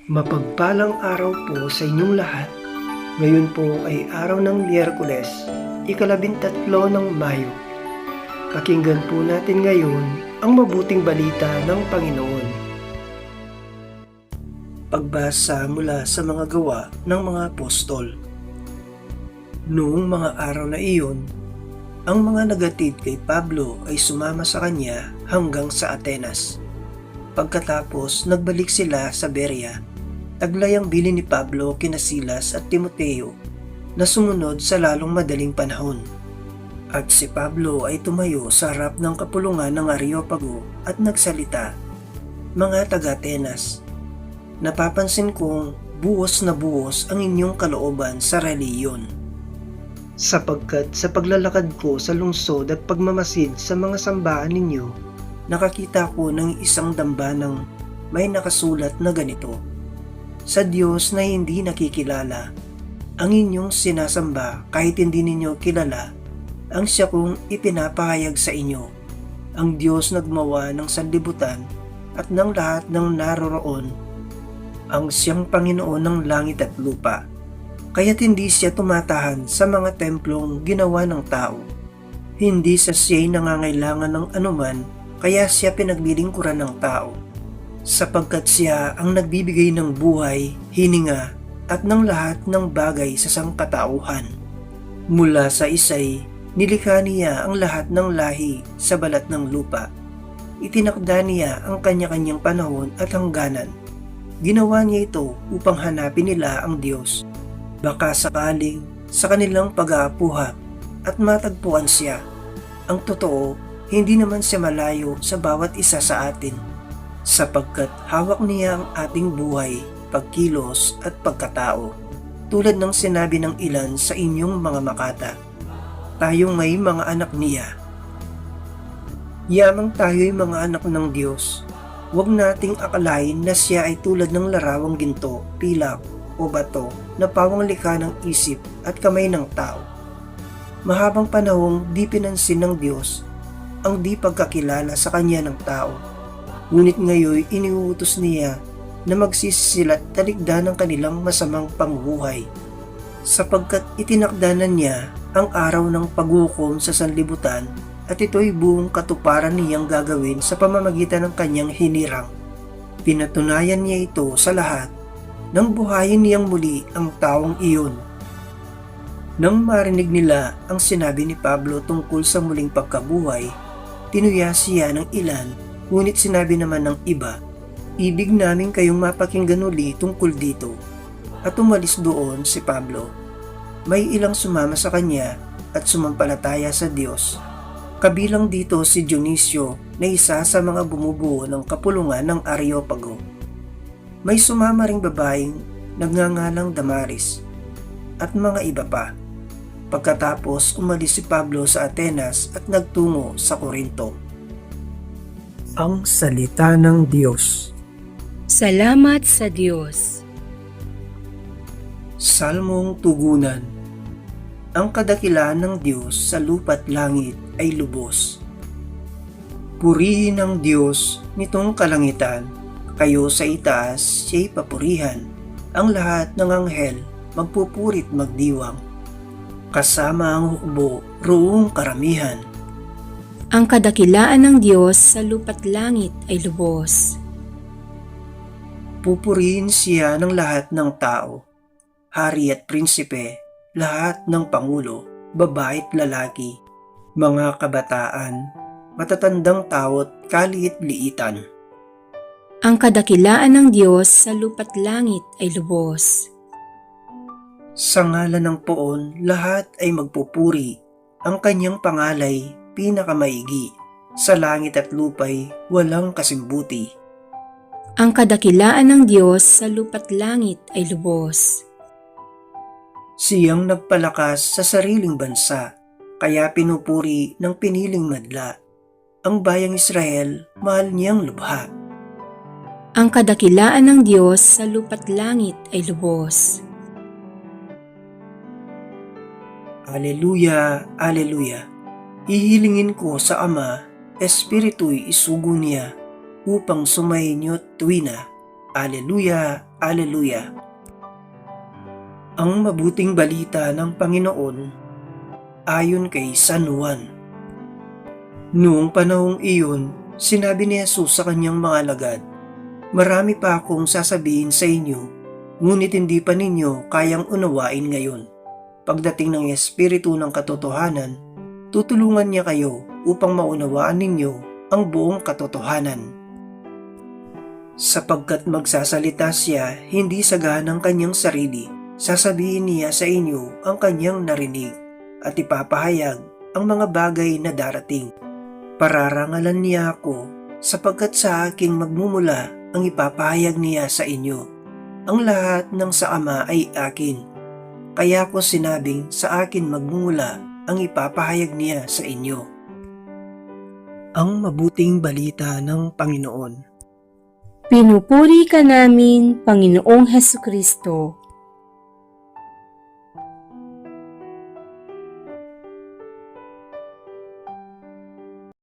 Mapagpalang araw po sa inyong lahat. Ngayon po ay araw ng Miyerkules, ika-13 ng Mayo. Pakinggan po natin ngayon ang mabuting balita ng Panginoon. Pagbasa mula sa mga gawa ng mga apostol. Noong mga araw na iyon, ang mga nagatid kay Pablo ay sumama sa kanya hanggang sa Atenas. Pagkatapos nagbalik sila sa Berea, taglay ang bilin ni Pablo kina Silas at Timoteo na sumunod sa lalong madaling panahon. At si Pablo ay tumayo sa harap ng kapulungan ng Areopago at nagsalita, "Mga taga-Atenas, napapansin kong buos na buos ang inyong kalooban sa reliyon. Sapagkat sa paglalakad ko sa lungsod at pagmamasid sa mga sambahan ninyo, nakakita ko ng isang dambanang may nakasulat na ganito, sa Diyos na hindi nakikilala, ang inyong sinasamba kahit hindi ninyo kilala, ang siya kong ipinapahayag sa inyo, ang Diyos na gumawa ng sanlibutan at ng lahat ng naroroon, ang siyang Panginoon ng langit at lupa. Kaya't hindi siya tumatahan sa mga templong ginawa ng tao. Hindi sa siya'y nangangailangan ng anuman, kaya siya pinaglilingkuran ng tao. Sapagkat siya ang nagbibigay ng buhay, hininga, at ng lahat ng bagay sa sangkatauhan. Mula sa isay, nilikha niya ang lahat ng lahi sa balat ng lupa. Itinakda niya ang kanya-kanyang panahon at hangganan. Ginawa niya ito upang hanapin nila ang Diyos. Baka sakaling sa kanilang pag-aapuha at matagpuan siya. Ang totoo, hindi naman siya malayo sa bawat isa sa atin, sapagkat hawak niya ang ating buhay, pagkilos at pagkatao. Tulad ng sinabi ng ilan sa inyong mga makata, tayo may mga anak niya. Yamang tayo'y mga anak ng Diyos. Huwag nating akalain na siya ay tulad ng larawang ginto, pilak, o bato na pawang likha ng isip at kamay ng tao. Mahabang panahong di pinansin ng Diyos ang di pagkakilala sa kanya ng tao. Ngunit ngayon iniuutos niya na magsisilat talikdan ng kanilang masamang pangbuhay, sapagkat itinakdanan niya ang araw ng paghukom sa sanlibutan at ito'y buong katuparan niyang gagawin sa pamamagitan ng kanyang hinirang. Pinatunayan niya ito sa lahat nang buhayin niyang muli ang taong iyon. Nang marinig nila ang sinabi ni Pablo tungkol sa muling pagkabuhay, tinuya siya ng ilan, ngunit sinabi naman ng iba, ibig namin kayong mapakinggan uli tungkol dito. At umalis doon si Pablo. May ilang sumama sa kanya at sumampalataya sa Diyos. Kabilang dito si Dionisio na isa sa mga bumubuo ng kapulungan ng Areopago. May sumama ring babaeng nagngangalang Damaris at mga iba pa. Pagkatapos umalis si Pablo sa Atenas at nagtungo sa Corinto. Ang salita ng Diyos. Salamat sa Diyos. Salmong tugunan. Ang kadakilaan ng Diyos sa lupa't langit ay lubos. Purihin ang Diyos nitong kalangitan. Kayo sa itaas siya'y papurihan, ang lahat ng anghel magpupurit magdiwang. Kasama ang hukbo roong karamihan. Ang kadakilaan ng Diyos sa lupa't langit ay lubos. Pupurihin siya ng lahat ng tao, hari at prinsipe, lahat ng pangulo, babae at lalaki, mga kabataan, matatandang tao't kaliit-liitan. Ang kadakilaan ng Diyos sa lupa't langit ay lubos. Sa ngalan ng poon, lahat ay magpupuri. Ang kanyang pangalay, pinakamaigi. Sa langit at lupay, walang kasimbuti. Ang kadakilaan ng Diyos sa lupa't langit ay lubos. Siyang nagpalakas sa sariling bansa, kaya pinupuri ng piniling madla. Ang bayang Israel, mahal niyang lubha. Ang kadakilaan ng Diyos sa lupa't langit ay lubos. Aleluya, aleluya. Hihilingin ko sa Ama, Espiritu'y isugo niya, upang sumainyo't tuwina, Aleluya, aleluya. Ang mabuting balita ng Panginoon ayon kay San Juan. Noong panahong iyon, sinabi ni Jesus sa kanyang mga alagad, "Marami pa akong sasabihin sa inyo, ngunit hindi pa ninyo kayang unawain ngayon. Pagdating ng Espiritu ng katotohanan, tutulungan niya kayo upang maunawaan ninyo ang buong katotohanan. Sapagkat magsasalita siya hindi sa ganang kanyang sarili, sasabihin niya sa inyo ang kanyang narinig at ipapahayag ang mga bagay na darating. Pararangalan niya ako sapagkat sa aking magmumula ang ipapahayag niya sa inyo. Ang lahat ng sa Ama ay akin. Kaya ko sinabing sa akin magmumula ang ipapahayag niya sa inyo." Ang mabuting balita ng Panginoon. Pinupuri ka namin, Panginoong Hesukristo.